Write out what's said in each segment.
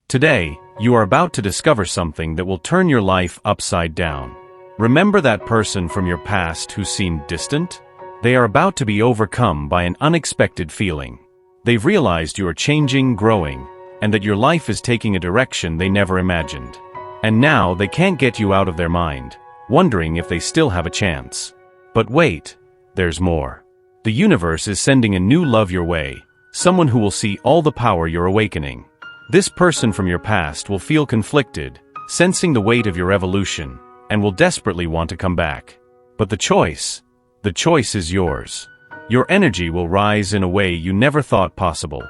Today, you are about to discover something that will turn your life upside down. Remember that person from your past who seemed distant? They are about to be overcome by an unexpected feeling. They've realized you are changing, growing, and that your life is taking a direction they never imagined. And now they can't get you out of their mind, wondering if they still have a chance. But wait, there's more. The universe is sending a new love your way, someone who will see all the power you're awakening. This person from your past will feel conflicted, sensing the weight of your evolution, and will desperately want to come back. But the choice is yours. Your energy will rise in a way you never thought possible.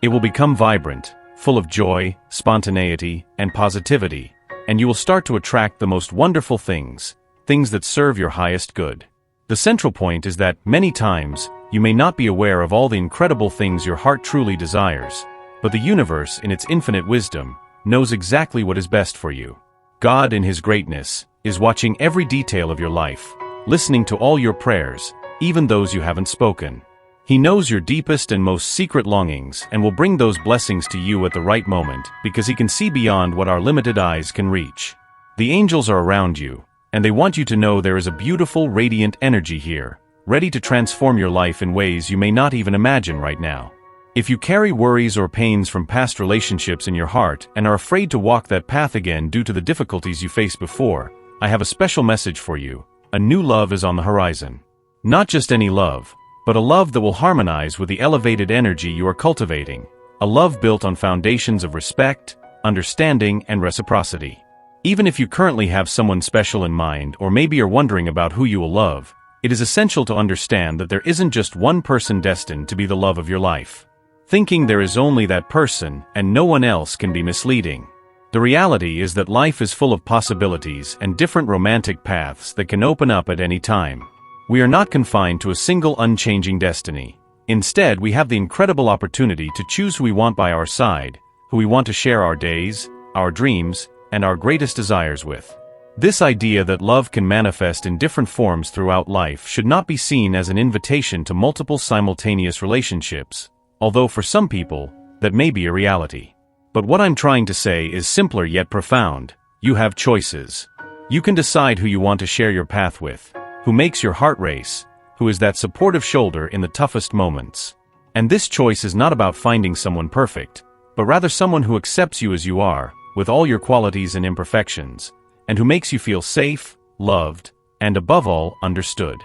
It will become vibrant, full of joy, spontaneity, and positivity, and you will start to attract the most wonderful things that serve your highest good. The central point is that, many times, you may not be aware of all the incredible things your heart truly desires, but the universe, in its infinite wisdom, knows exactly what is best for you. God, in His greatness, is watching every detail of your life, listening to all your prayers, even those you haven't spoken. He knows your deepest and most secret longings and will bring those blessings to you at the right moment because He can see beyond what our limited eyes can reach. The angels are around you, and they want you to know there is a beautiful, radiant energy here, ready to transform your life in ways you may not even imagine right now. If you carry worries or pains from past relationships in your heart and are afraid to walk that path again due to the difficulties you faced before, I have a special message for you. A new love is on the horizon. Not just any love, but a love that will harmonize with the elevated energy you are cultivating. A love built on foundations of respect, understanding, and reciprocity. Even if you currently have someone special in mind or maybe are wondering about who you will love, it is essential to understand that there isn't just one person destined to be the love of your life. Thinking there is only that person and no one else can be misleading. The reality is that life is full of possibilities and different romantic paths that can open up at any time. We are not confined to a single unchanging destiny. Instead, we have the incredible opportunity to choose who we want by our side, who we want to share our days, our dreams, and our greatest desires with. This idea that love can manifest in different forms throughout life should not be seen as an invitation to multiple simultaneous relationships, although for some people, that may be a reality. But what I'm trying to say is simpler yet profound. You have choices. You can decide who you want to share your path with, who makes your heart race, who is that supportive shoulder in the toughest moments. And this choice is not about finding someone perfect, but rather someone who accepts you as you are, with all your qualities and imperfections, and who makes you feel safe, loved, and above all, understood.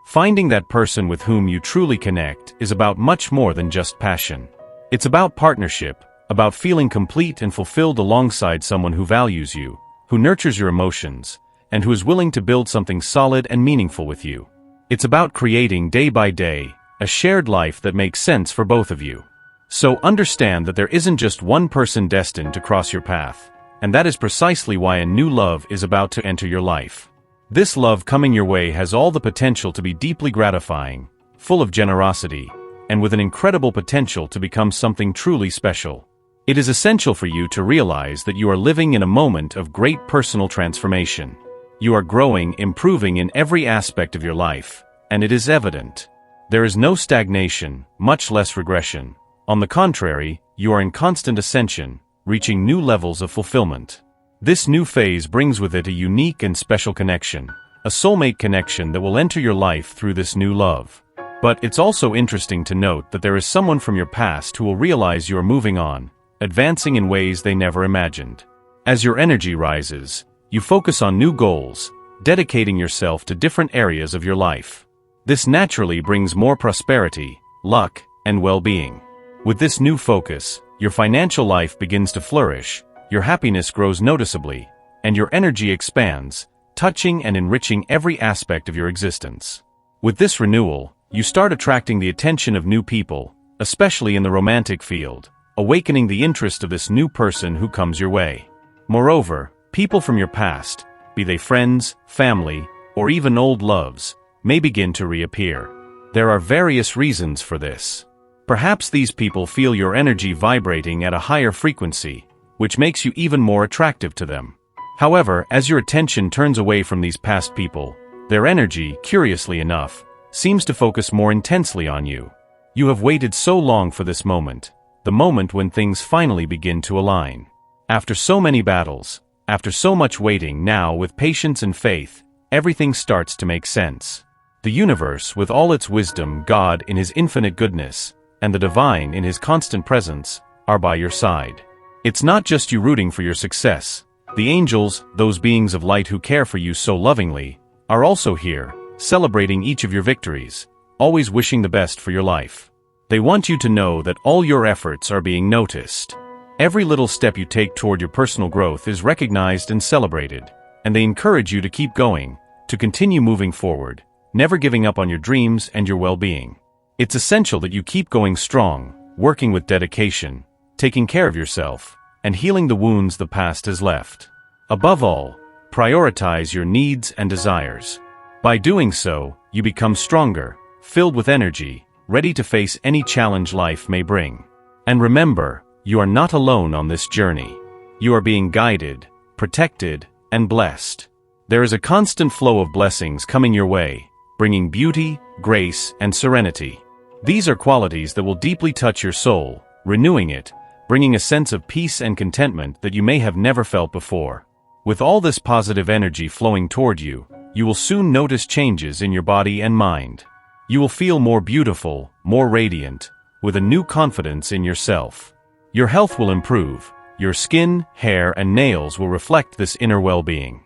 Finding that person with whom you truly connect is about much more than just passion. It's about partnership, about feeling complete and fulfilled alongside someone who values you, who nurtures your emotions, and who is willing to build something solid and meaningful with you. It's about creating day by day a shared life that makes sense for both of you. So understand that there isn't just one person destined to cross your path, and that is precisely why a new love is about to enter your life. This love coming your way has all the potential to be deeply gratifying, full of generosity, and with an incredible potential to become something truly special. It is essential for you to realize that you are living in a moment of great personal transformation. You are growing, improving in every aspect of your life, and it is evident. There is no stagnation, much less regression. On the contrary, you are in constant ascension, reaching new levels of fulfillment. This new phase brings with it a unique and special connection, a soulmate connection that will enter your life through this new love. But it's also interesting to note that there is someone from your past who will realize you are moving on, advancing in ways they never imagined. As your energy rises, you focus on new goals, dedicating yourself to different areas of your life. This naturally brings more prosperity, luck, and well-being. With this new focus, your financial life begins to flourish, your happiness grows noticeably, and your energy expands, touching and enriching every aspect of your existence. With this renewal, you start attracting the attention of new people, especially in the romantic field, awakening the interest of this new person who comes your way. Moreover, people from your past, be they friends, family, or even old loves, may begin to reappear. There are various reasons for this. Perhaps these people feel your energy vibrating at a higher frequency, which makes you even more attractive to them. However, as your attention turns away from these past people, their energy, curiously enough, seems to focus more intensely on you. You have waited so long for this moment, the moment when things finally begin to align. After so many battles, after so much waiting, now with patience and faith, everything starts to make sense. The universe, with all its wisdom, God in His infinite goodness, and the divine in His constant presence, are by your side. It's not just you rooting for your success. The angels, those beings of light who care for you so lovingly, are also here, celebrating each of your victories, always wishing the best for your life. They want you to know that all your efforts are being noticed. Every little step you take toward your personal growth is recognized and celebrated, and they encourage you to keep going, to continue moving forward, never giving up on your dreams and your well-being. It's essential that you keep going strong, working with dedication, taking care of yourself, and healing the wounds the past has left. Above all, prioritize your needs and desires. By doing so, you become stronger, filled with energy, ready to face any challenge life may bring. And remember, you are not alone on this journey. You are being guided, protected, and blessed. There is a constant flow of blessings coming your way, bringing beauty, grace, and serenity. These are qualities that will deeply touch your soul, renewing it, bringing a sense of peace and contentment that you may have never felt before. With all this positive energy flowing toward you, you will soon notice changes in your body and mind. You will feel more beautiful, more radiant, with a new confidence in yourself. Your health will improve, your skin, hair, and nails will reflect this inner well-being.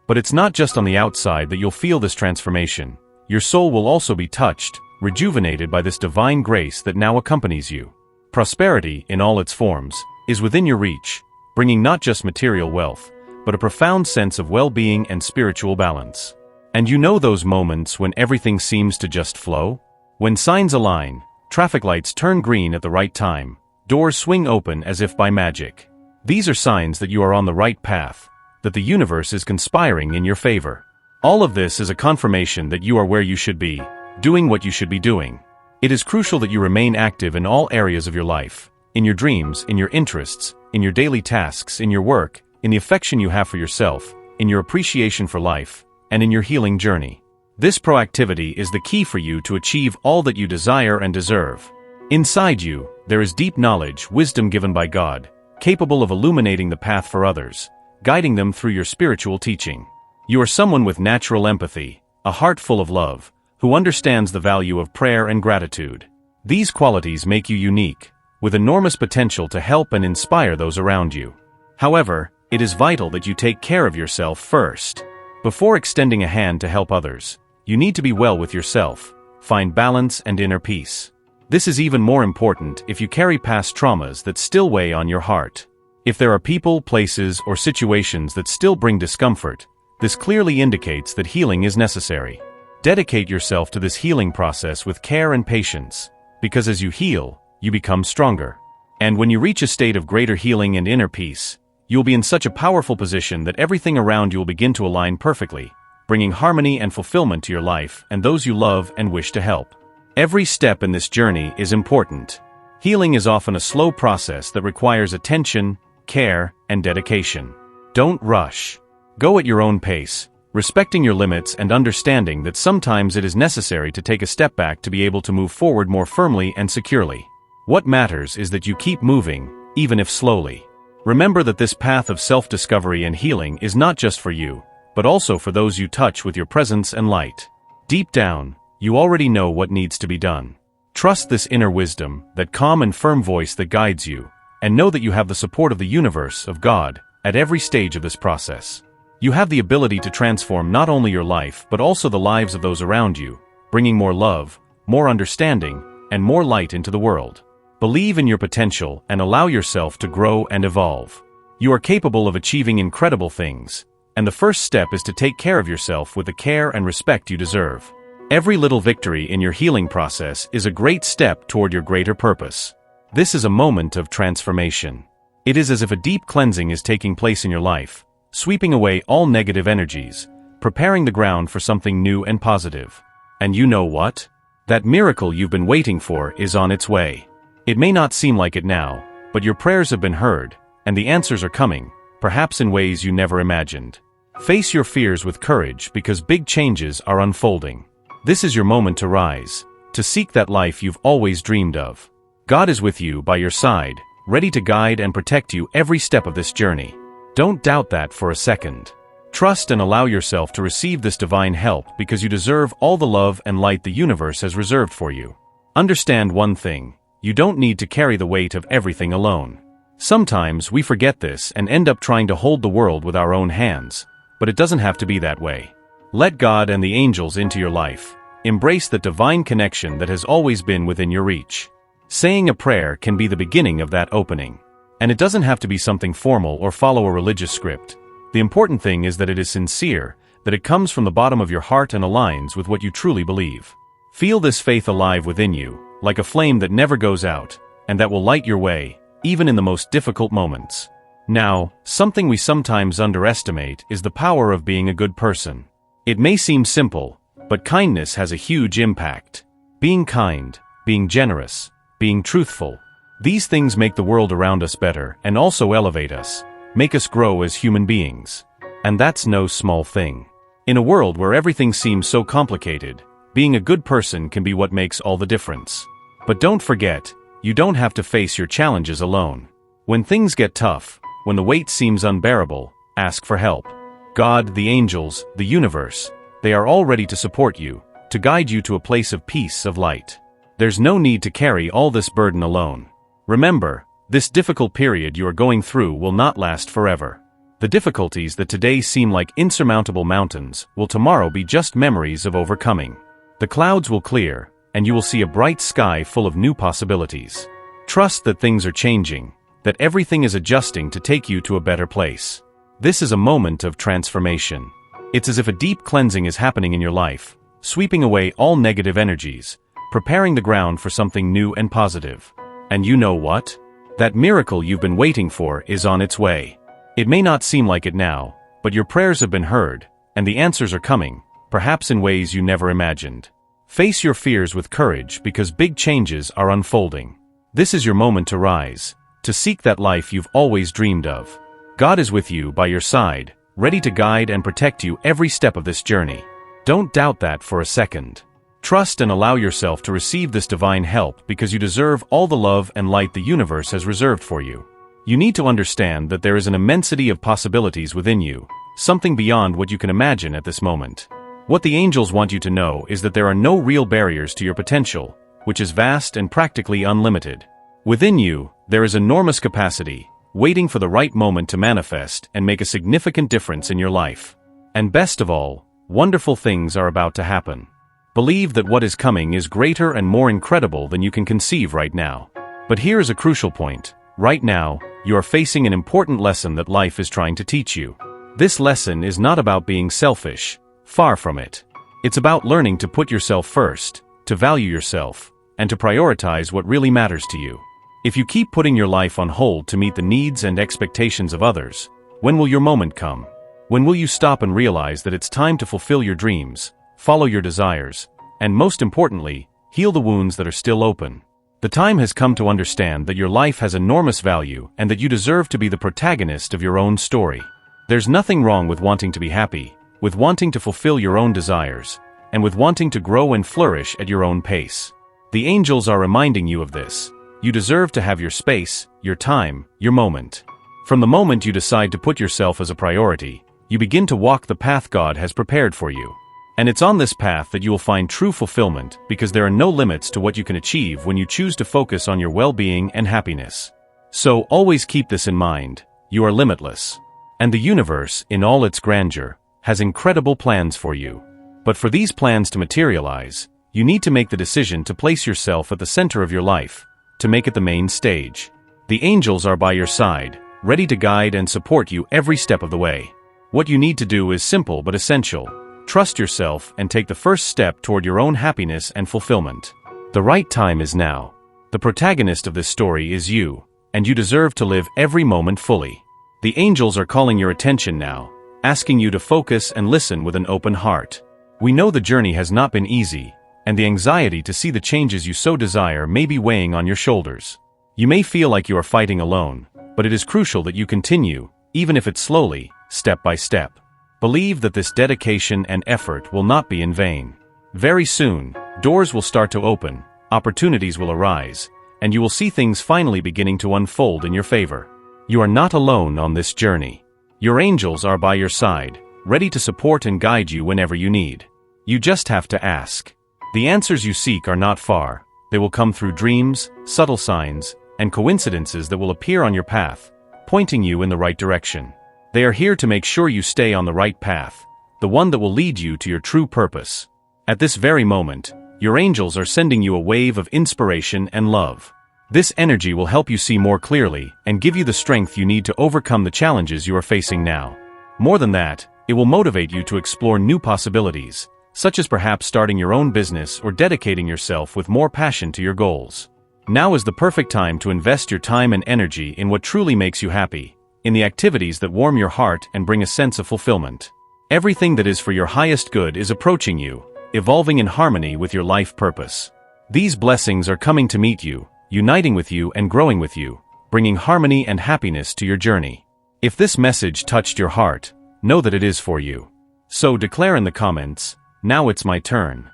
But it's not just on the outside that you'll feel this transformation. Your soul will also be touched, rejuvenated by this divine grace that now accompanies you. Prosperity, in all its forms, is within your reach, bringing not just material wealth, but a profound sense of well-being and spiritual balance. And you know those moments when everything seems to just flow? When signs align, traffic lights turn green at the right time, doors swing open as if by magic. These are signs that you are on the right path, that the universe is conspiring in your favor. All of this is a confirmation that you are where you should be, doing what you should be doing. It is crucial that you remain active in all areas of your life, in your dreams, in your interests, in your daily tasks, in your work, in the affection you have for yourself, in your appreciation for life, and in your healing journey. This proactivity is the key for you to achieve all that you desire and deserve. Inside you, there is deep knowledge, wisdom given by God, capable of illuminating the path for others, guiding them through your spiritual teaching. You are someone with natural empathy, a heart full of love, who understands the value of prayer and gratitude. These qualities make you unique, with enormous potential to help and inspire those around you. However, it is vital that you take care of yourself first. Before extending a hand to help others, you need to be well with yourself, find balance and inner peace. This is even more important if you carry past traumas that still weigh on your heart. If there are people, places, or situations that still bring discomfort, this clearly indicates that healing is necessary. Dedicate yourself to this healing process with care and patience, because as you heal, you become stronger. And when you reach a state of greater healing and inner peace, you'll be in such a powerful position that everything around you will begin to align perfectly, bringing harmony and fulfillment to your life and those you love and wish to help. Every step in this journey is important. Healing is often a slow process that requires attention, care, and dedication. Don't rush. Go at your own pace, respecting your limits and understanding that sometimes it is necessary to take a step back to be able to move forward more firmly and securely. What matters is that you keep moving, even if slowly. Remember that this path of self-discovery and healing is not just for you, but also for those you touch with your presence and light. Deep down, you already know what needs to be done. Trust this inner wisdom, that calm and firm voice that guides you, and know that you have the support of the universe, of God, at every stage of this process. You have the ability to transform not only your life but also the lives of those around you, bringing more love, more understanding, and more light into the world. Believe in your potential and allow yourself to grow and evolve. You are capable of achieving incredible things, and the first step is to take care of yourself with the care and respect you deserve. Every little victory in your healing process is a great step toward your greater purpose. This is a moment of transformation. It is as if a deep cleansing is taking place in your life, sweeping away all negative energies, preparing the ground for something new and positive. And you know what? That miracle you've been waiting for is on its way. It may not seem like it now, but your prayers have been heard, and the answers are coming, perhaps in ways you never imagined. Face your fears with courage because big changes are unfolding. This is your moment to rise, to seek that life you've always dreamed of. God is with you by your side, ready to guide and protect you every step of this journey. Don't doubt that for a second. Trust and allow yourself to receive this divine help because you deserve all the love and light the universe has reserved for you. Understand one thing: you don't need to carry the weight of everything alone. Sometimes we forget this and end up trying to hold the world with our own hands, but it doesn't have to be that way. Let God and the angels into your life. Embrace the divine connection that has always been within your reach. Saying a prayer can be the beginning of that opening. And it doesn't have to be something formal or follow a religious script. The important thing is that it is sincere, that it comes from the bottom of your heart and aligns with what you truly believe. Feel this faith alive within you, like a flame that never goes out, and that will light your way, even in the most difficult moments. Now, something we sometimes underestimate is the power of being a good person. It may seem simple, but kindness has a huge impact. Being kind, being generous, being truthful. These things make the world around us better and also elevate us, make us grow as human beings. And that's no small thing. In a world where everything seems so complicated, being a good person can be what makes all the difference. But don't forget, you don't have to face your challenges alone. When things get tough, when the weight seems unbearable, ask for help. God, the angels, the universe, they are all ready to support you, to guide you to a place of peace, of light. There's no need to carry all this burden alone. Remember, this difficult period you are going through will not last forever. The difficulties that today seem like insurmountable mountains will tomorrow be just memories of overcoming. The clouds will clear, and you will see a bright sky full of new possibilities. Trust that things are changing, that everything is adjusting to take you to a better place. This is a moment of transformation. It's as if a deep cleansing is happening in your life, sweeping away all negative energies, preparing the ground for something new and positive. And you know what? That miracle you've been waiting for is on its way. It may not seem like it now, but your prayers have been heard, and the answers are coming, perhaps in ways you never imagined. Face your fears with courage because big changes are unfolding. This is your moment to rise, to seek that life you've always dreamed of. God is with you by your side, ready to guide and protect you every step of this journey. Don't doubt that for a second. Trust and allow yourself to receive this divine help because you deserve all the love and light the universe has reserved for you. You need to understand that there is an immensity of possibilities within you, something beyond what you can imagine at this moment. What the angels want you to know is that there are no real barriers to your potential, which is vast and practically unlimited. Within you, there is enormous capacity, waiting for the right moment to manifest and make a significant difference in your life. And best of all, wonderful things are about to happen. Believe that what is coming is greater and more incredible than you can conceive right now. But here is a crucial point. Right now, you are facing an important lesson that life is trying to teach you. This lesson is not about being selfish. Far from it. It's about learning to put yourself first, to value yourself, and to prioritize what really matters to you. If you keep putting your life on hold to meet the needs and expectations of others, when will your moment come? When will you stop and realize that it's time to fulfill your dreams, follow your desires, and most importantly, heal the wounds that are still open? The time has come to understand that your life has enormous value and that you deserve to be the protagonist of your own story. There's nothing wrong with wanting to be happy, with wanting to fulfill your own desires, and with wanting to grow and flourish at your own pace. The angels are reminding you of this. You deserve to have your space, your time, your moment. From the moment you decide to put yourself as a priority, you begin to walk the path God has prepared for you. And it's on this path that you will find true fulfillment because there are no limits to what you can achieve when you choose to focus on your well-being and happiness. So always keep this in mind. You are limitless. And the universe, in all its grandeur, has incredible plans for you. But for these plans to materialize, you need to make the decision to place yourself at the center of your life, to make it the main stage. The angels are by your side, ready to guide and support you every step of the way. What you need to do is simple but essential. Trust yourself and take the first step toward your own happiness and fulfillment. The right time is now. The protagonist of this story is you, and you deserve to live every moment fully. The angels are calling your attention now, asking you to focus and listen with an open heart. We know the journey has not been easy, and the anxiety to see the changes you so desire may be weighing on your shoulders. You may feel like you are fighting alone, but it is crucial that you continue, even if it's slowly, step by step. Believe that this dedication and effort will not be in vain. Very soon, doors will start to open, opportunities will arise, and you will see things finally beginning to unfold in your favor. You are not alone on this journey. Your angels are by your side, ready to support and guide you whenever you need. You just have to ask. The answers you seek are not far. They will come through dreams, subtle signs, and coincidences that will appear on your path, pointing you in the right direction. They are here to make sure you stay on the right path, the one that will lead you to your true purpose. At this very moment, your angels are sending you a wave of inspiration and love. This energy will help you see more clearly and give you the strength you need to overcome the challenges you are facing now. More than that, it will motivate you to explore new possibilities, such as perhaps starting your own business or dedicating yourself with more passion to your goals. Now is the perfect time to invest your time and energy in what truly makes you happy, in the activities that warm your heart and bring a sense of fulfillment. Everything that is for your highest good is approaching you, evolving in harmony with your life purpose. These blessings are coming to meet you, uniting with you and growing with you, bringing harmony and happiness to your journey. If this message touched your heart, know that it is for you. So declare in the comments, "Now it's my turn."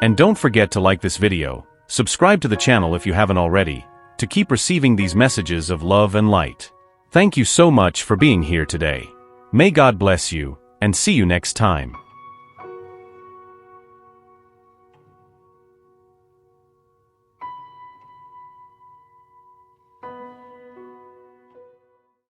And don't forget to like this video, subscribe to the channel if you haven't already, to keep receiving these messages of love and light. Thank you so much for being here today. May God bless you, and see you next time.